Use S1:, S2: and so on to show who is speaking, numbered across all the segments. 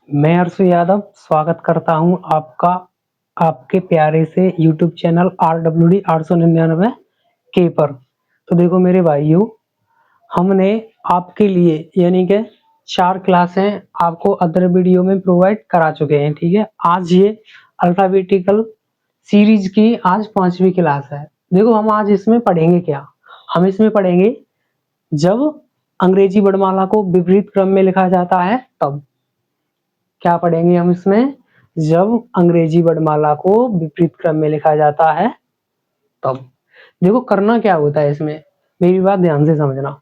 S1: मैं हर्षु यादव स्वागत करता हूं आपका आपके प्यारे से यूट्यूब चैनल RWD 899 के पर। तो देखो मेरे भाइयों, हमने आपके लिए यानी कि 4 क्लासें आपको अदर वीडियो में प्रोवाइड करा चुके हैं। ठीक है, आज ये अल्फाबेटिकल सीरीज की आज 5वीं क्लास है। देखो हम आज इसमें पढ़ेंगे क्या, हम इसमें पढ़ेंगे जब अंग्रेजी वर्णमाला को विपरीत क्रम में लिखा जाता है तब। क्या पढ़ेंगे हम इसमें? जब अंग्रेजी वर्णमाला को विपरीत क्रम में लिखा जाता है तब। देखो करना क्या होता है इसमें, मेरी बात ध्यान से समझना।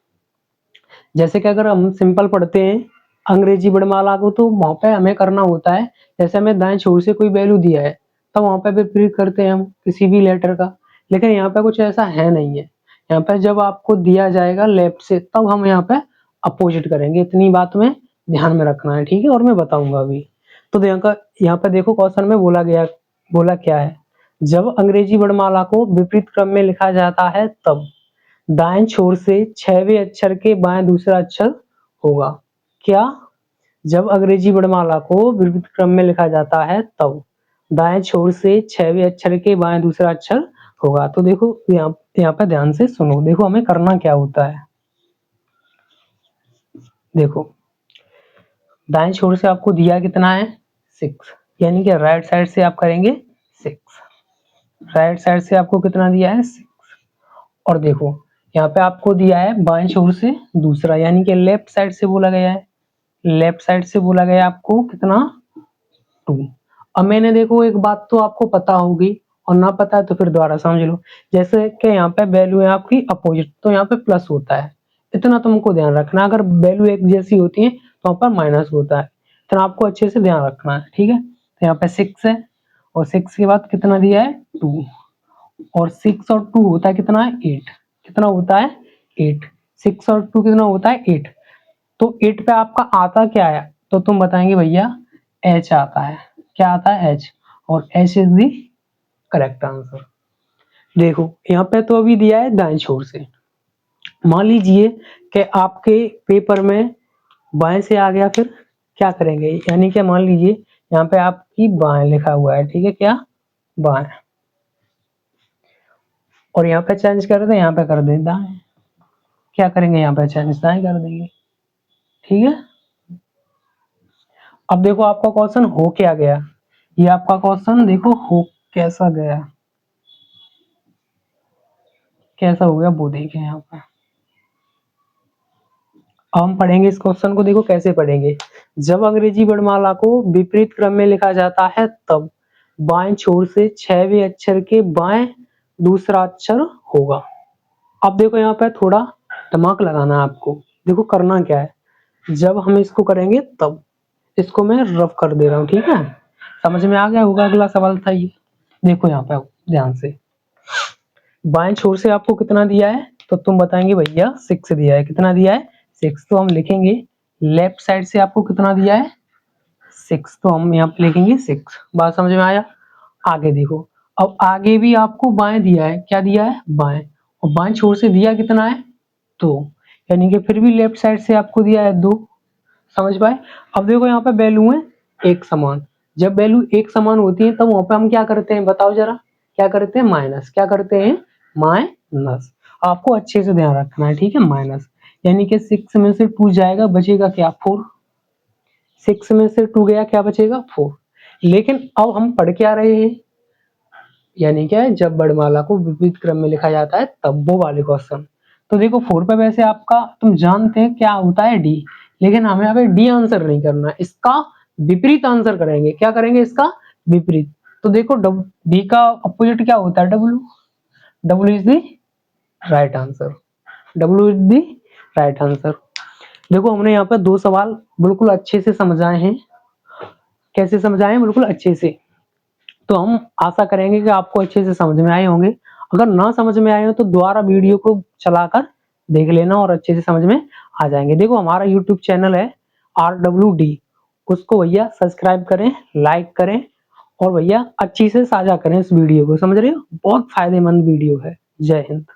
S1: जैसे कि अगर हम सिंपल पढ़ते हैं अंग्रेजी वर्णमाला को, तो वहां पे हमें करना होता है, जैसे हमें दाएं छोर से कोई वैल्यू दिया है तो वहां पे विपरीत करते हैं हम किसी भी लेटर का। लेकिन यहाँ पे कुछ ऐसा है नहीं है। यहाँ पे जब आपको दिया जाएगा लेफ्ट से, तब हम यहाँ पे अपोजिट करेंगे। इतनी बात में ध्यान में रखना है, ठीक है, और मैं बताऊंगा अभी। तो यहाँ पे देखो क्वेश्चन में बोला क्या है, जब अंग्रेजी वर्णमाला को विपरीत क्रम में लिखा जाता है तब दाएं छोर से 6वें अक्षर के बाएं दूसरा अक्षर होगा। क्या? जब अंग्रेजी वर्णमाला को विपरीत क्रम में लिखा जाता है तब दाएं छोर से 6वें अक्षर के बाएं दूसरा अक्षर होगा। तो देखो यहाँ पे ध्यान से सुनो। देखो हमें करना क्या होता है। देखो दाएं छोर से आपको दिया कितना है 6, यानी कि राइट साइड से आप करेंगे 6। राइट साइड से आपको कितना दिया है 6। और देखो यहाँ पे आपको दिया है बाएं छोर से दूसरा, यानी कि लेफ्ट साइड से बोला गया है। लेफ्ट साइड से बोला गया आपको कितना 2। अब मैंने देखो एक बात तो आपको पता होगी, और ना पता है तो फिर दोबारा समझ लो। जैसे कि यहाँ पे वैल्यू है आपकी अपोजिट, तो यहाँ पे प्लस होता है, इतना तुमको ध्यान रखना। अगर वैल्यू एक जैसी होती है तो वहां पर माइनस होता है, इतना आपको अच्छे से ध्यान रखना है, ठीक है। तो यहाँ पे 6 है, और 6 के बाद कितना दिया है 2, और 6 और 2 होता है कितना है 8। कितना होता है 8। 6 और 2 कितना होता है 8। तो 8 पे आपका आता क्या है, तो तुम बताएंगे भैया H आता है। क्या आता है H, और H is the correct answer. देखो यहाँ पे तो अभी दिया है दाएं छोर से। मान लीजिए कि आपके पेपर में बाएं से आ गया, फिर क्या करेंगे, यानी कि मान लीजिए यहाँ पे आपकी बाएं लिखा हुआ है, ठीक है, क्या बाएं, और यहाँ पे चेंज कर दे, यहाँ पे कर दे दाएं। क्या करेंगे, यहाँ पे चेंज दाएं कर देंगे, ठीक है। अब देखो आपका क्वेश्चन हो क्या गया, ये आपका क्वेश्चन देखो हो कैसा गया, कैसा हो गया वो देखें यहाँ पर। हम पढ़ेंगे इस क्वेश्चन को, देखो कैसे पढ़ेंगे। जब अंग्रेजी वर्णमाला को विपरीत क्रम में लिखा जाता है तब बाएं छोर से 6वें अक्षर के बाएं दूसरा अक्षर होगा। अब देखो यहाँ पे थोड़ा दिमाग लगाना है आपको। देखो करना क्या है, जब हम इसको करेंगे तब, इसको मैं रफ कर दे रहा हूँ, ठीक है। समझ में आ गया होगा, अगला सवाल था ये। देखो यहाँ पे ध्यान से, बाएं छोर से आपको कितना दिया है, तो तुम बताएंगे भैया 6 दिया है। कितना दिया है 6, तो हम लिखेंगे लेफ्ट साइड से आपको कितना दिया है 6, तो हम यहाँ पे लिखेंगे 6। बात समझ में आया। आगे देखो, अब आगे भी आपको बाएं दिया है। क्या दिया है बाएं, और बाएं छोर से दिया कितना है 2, यानी कि फिर भी लेफ्ट साइड से आपको दिया है 2। समझ पाए। अब देखो यहाँ पे वैल्यू है एक समान। जब वैल्यू एक समान होती है तब वहां पे हम क्या करते हैं, बताओ जरा, क्या करते हैं माइनस। क्या करते हैं माइनस। आपको अच्छे से ध्यान रखना है, ठीक है। माइनस यानी कि 6 में से 2 जाएगा, बचेगा क्या 4। 6 में से 2 गया, क्या बचेगा 4। लेकिन अब हम पढ़ क्या रहे हैं, यानी क्या है, जब वर्णमाला को विपरीत क्रम में लिखा जाता है तब, वो वाले क्वेश्चन। तो देखो 4 पे वैसे आपका तुम जानते हैं क्या होता है डी, लेकिन हमें यहाँ पे डी आंसर नहीं करना है, इसका विपरीत आंसर करेंगे। क्या करेंगे, इसका विपरीत। तो देखो डी का अपोजिट क्या होता है W. W is the right answer. W is the right answer. देखो हमने यहाँ पे 2 सवाल बिल्कुल अच्छे से समझाए हैं। कैसे समझाए हैं, बिल्कुल अच्छे से। तो हम आशा करेंगे कि आपको अच्छे से समझ में आए होंगे। अगर ना समझ में आए हो तो दोबारा वीडियो को चलाकर देख लेना और अच्छे से समझ में आ जाएंगे। देखो हमारा यूट्यूब चैनल है RWD, उसको भैया सब्सक्राइब करें, लाइक करें, और भैया अच्छी से साझा करें इस वीडियो को। समझ रहे हो, बहुत फायदेमंद वीडियो है। जय हिंद।